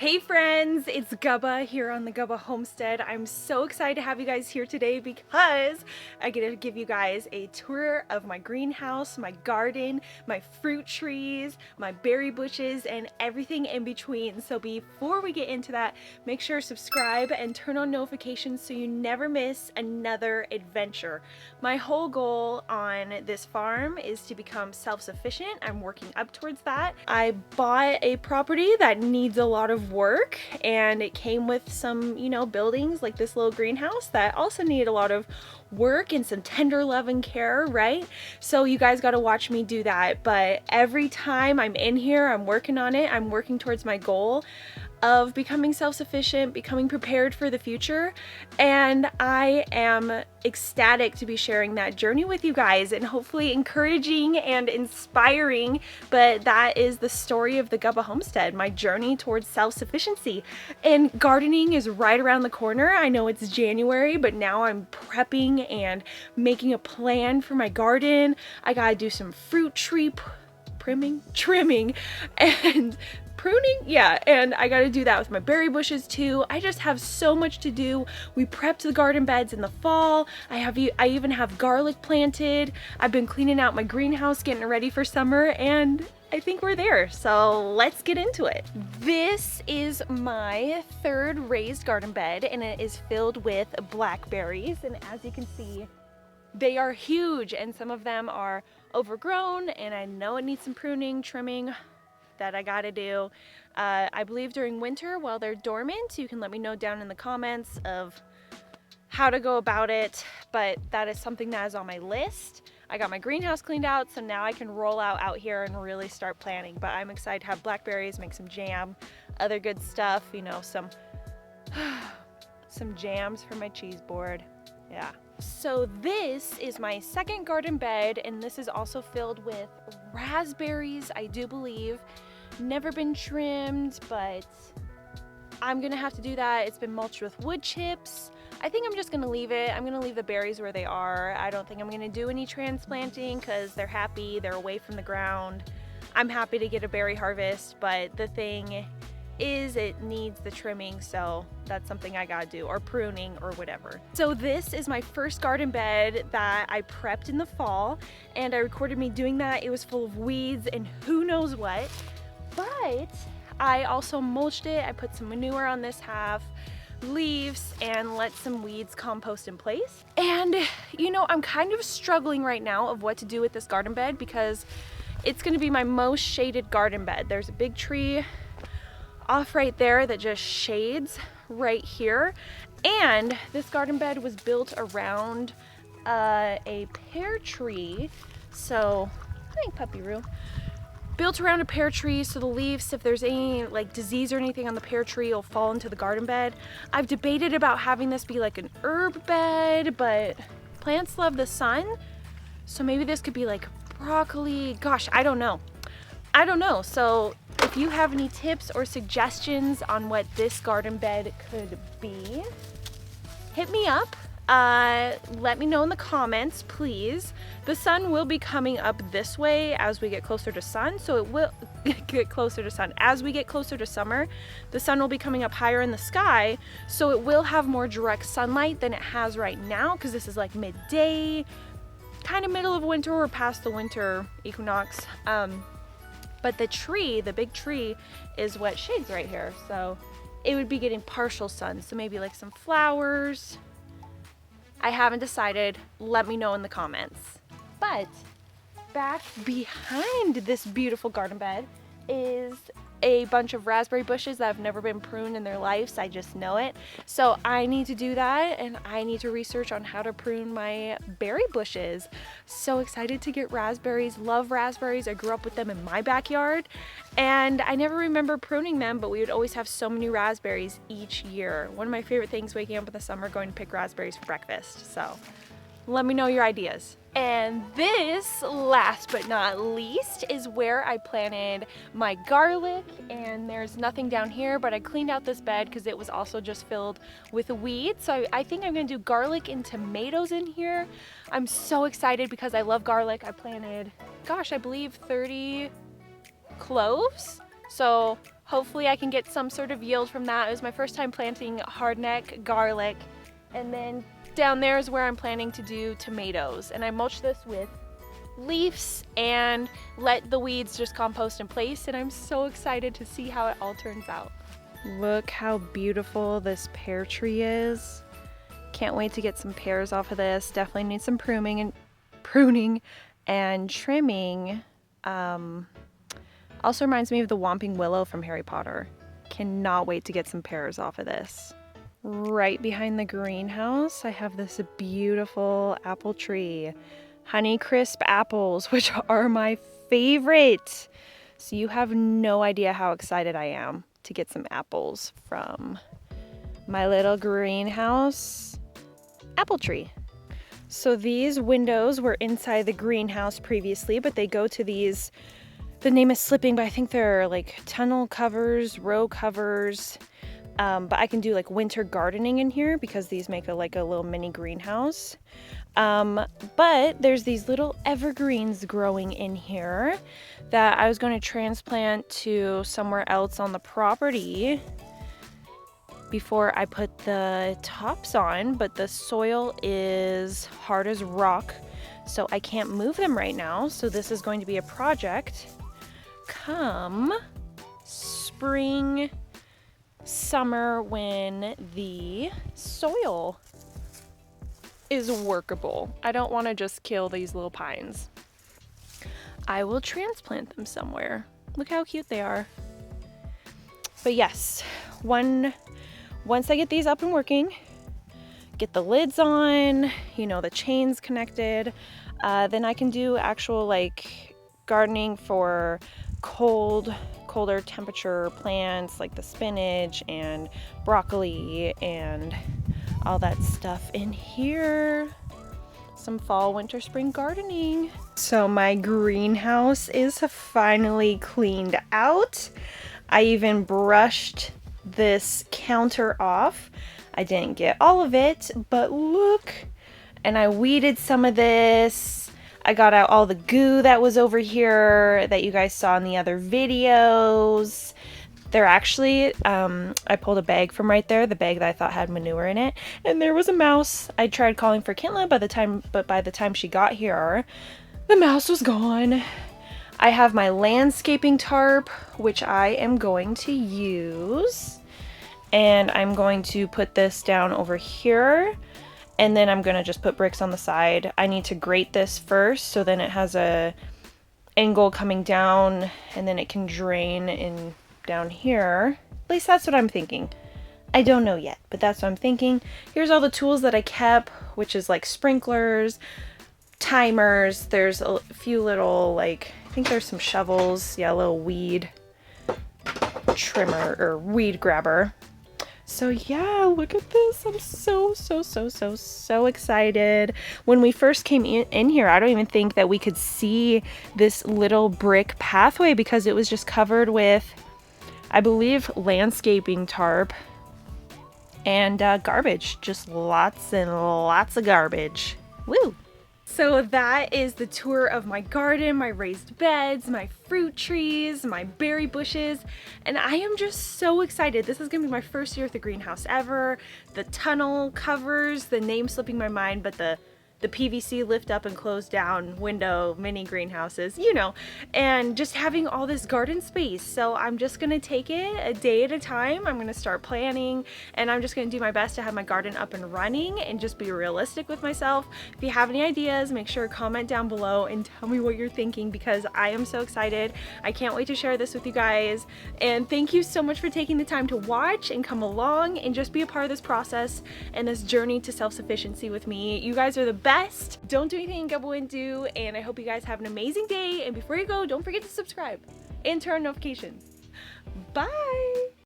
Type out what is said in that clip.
Hey friends, it's Gubba here on the Gubba Homestead. I'm so excited to have you guys here today because I get to give you guys a tour of my greenhouse, my garden, my fruit trees, my berry bushes, and everything in between. So before we get into that, make sure to subscribe and turn on notifications so you never miss another adventure. My whole goal on this farm is to become self-sufficient. I'm working up towards that. I bought a property that needs a lot of work, and it came with some, buildings like this little greenhouse that also need a lot of work and some tender love and care, right? So you guys got to watch me do that. But every time I'm in here, I'm working on it. I'm working towards my goal of becoming self-sufficient, becoming prepared for the future, and I am ecstatic to be sharing that journey with you guys and hopefully encouraging and inspiring. But that is the story of the Gubba Homestead, my journey towards self-sufficiency. And gardening is right around the corner. I know it's January, but now I'm prepping and making a plan for my garden. I gotta do some fruit tree trimming, and pruning, and I gotta do that with my berry bushes too. I just have so much to do. We prepped the garden beds in the fall. I even have garlic planted. I've been cleaning out my greenhouse, getting it ready for summer, and I think we're there. So let's get into it. This is my third raised garden bed, and it is filled with blackberries, and as you can see, they are huge, and some of them are overgrown, and I know it needs some pruning, trimming that I gotta do. I believe during winter while they're dormant. You can let me know down in the comments of how to go about it, but that is something that is on my list. I got my greenhouse cleaned out, so now I can roll out here and really start planning. But I'm excited to have blackberries, make some jam, other good stuff, some jams for my cheese board. Yeah. So this is my second garden bed, and this is also filled with raspberries, I do believe. Never been trimmed, but I'm gonna have to do that. It's been mulched with wood chips. I think I'm just gonna leave it. I'm gonna leave the berries where they are. I don't think I'm gonna do any transplanting because they're happy, they're away from the ground. I'm happy to get a berry harvest, but the thing is it needs the trimming, so that's something I gotta do, or pruning or whatever. So this is my first garden bed that I prepped in the fall, and I recorded me doing that. It was full of weeds and who knows what, but I also mulched it. I put some manure on this half, leaves, and let some weeds compost in place. And I'm kind of struggling right now of what to do with this garden bed because it's gonna be my most shaded garden bed. There's a big tree off right there that just shades right here, and this garden bed was built around a pear tree, so I think puppy-roo built around a pear tree, so the leaves, if there's any like disease or anything on the pear tree, will fall into the garden bed. I've debated about having this be like an herb bed, but plants love the sun, so maybe this could be like broccoli. Gosh, I don't know. So if you have any tips or suggestions on what this garden bed could be, hit me up. Let me know in the comments, please. The sun will be coming up this way as we get closer to sun, so it will get closer to sun. As we get closer to summer, the sun will be coming up higher in the sky, so it will have more direct sunlight than it has right now, because this is like midday, kind of middle of winter or past the winter equinox. But the big tree, is what shades right here. So it would be getting partial sun. So maybe like some flowers. I haven't decided. Let me know in the comments. But back behind this beautiful garden bed is a bunch of raspberry bushes that have never been pruned in their lives. I just know it. So I need to do that, and I need to research on how to prune my berry bushes. So excited to get raspberries. Love raspberries. I grew up with them in my backyard, and I never remember pruning them, but we would always have so many raspberries each year. One of my favorite things, waking up in the summer, going to pick raspberries for breakfast. So let me know your ideas. And this, last but not least, is where I planted my garlic, and there's nothing down here, but I cleaned out this bed because it was also just filled with weeds. So I think I'm gonna do garlic and tomatoes in here. I'm so excited because I love garlic. I planted, gosh, I believe 30 cloves. So Hopefully I can get some sort of yield from that. It was my first time planting hardneck garlic. And then down there is where I'm planning to do tomatoes. And I mulch this with leaves and let the weeds just compost in place. And I'm so excited to see how it all turns out. Look how beautiful this pear tree is. Can't wait to get some pears off of this. Definitely need some pruning and trimming. Also reminds me of the Whomping Willow from Harry Potter. Cannot wait to get some pears off of this. Right behind the greenhouse, I have this beautiful apple tree. Honeycrisp apples, which are my favorite. So you have no idea how excited I am to get some apples from my little greenhouse apple tree. So these windows were inside the greenhouse previously, but they go to these, the name is slipping, but I think they're like tunnel covers, row covers. But I can do like winter gardening in here because these make like a little mini greenhouse. But there's these little evergreens growing in here that I was going to transplant to somewhere else on the property before I put the tops on, but the soil is hard as rock, so I can't move them right now. So this is going to be a project come spring, summer, when the soil is workable. I don't want to just kill these little pines. I will transplant them somewhere. Look how cute they are. But yes, once I get these up and working, get the lids on, you know, the chains connected, then I can do actual like gardening for colder temperature plants like the spinach and broccoli and all that stuff in here. Some fall, winter, spring gardening. So my greenhouse is finally cleaned out. I even brushed this counter off. I didn't get all of it, but look. And I weeded some of this. I got out all the goo that was over here that you guys saw in the other videos. They're actually, I pulled a bag from right there, the bag that I thought had manure in it, and there was a mouse. I tried calling for 𝐚𝐿𝐴 but by the time she got here, the mouse was gone. I have my landscaping tarp, which I am going to use, and I'm going to put this down over here, and then I'm going to just put bricks on the side. I need to grate this first, so then it has a angle coming down, and then it can drain in down here. At least that's what I'm thinking. I don't know yet, but that's what I'm thinking. Here's all the tools that I kept, which is like sprinklers, timers. There's a few little, like, I think there's some shovels. Yeah, a little weed trimmer or weed grabber. So yeah, look at this. I'm so excited. When we first came in here, I don't even think that we could see this little brick pathway because it was just covered with, I believe, landscaping tarp and garbage. Just lots and lots of garbage. Woo! So that is the tour of my garden, my raised beds, my fruit trees, my berry bushes, and I am just so excited. This is gonna be my first year at the greenhouse ever. The tunnel covers, the name slipping my mind, but the PVC lift up and close down window mini greenhouses, you know, and just having all this garden space. So I'm just gonna take it a day at a time. I'm gonna start planning, and I'm just gonna do my best to have my garden up and running and just be realistic with myself. If you have any ideas, make sure to comment down below and tell me what you're thinking, because I am so excited. I can't wait to share this with you guys, and thank you so much for taking the time to watch and come along and just be a part of this process and this journey to self-sufficiency with me. You guys are the best. Don't do anything 𝐚𝐿𝐴 wouldn't do, and I hope you guys have an amazing day. And before you go, don't forget to subscribe and turn on notifications. Bye!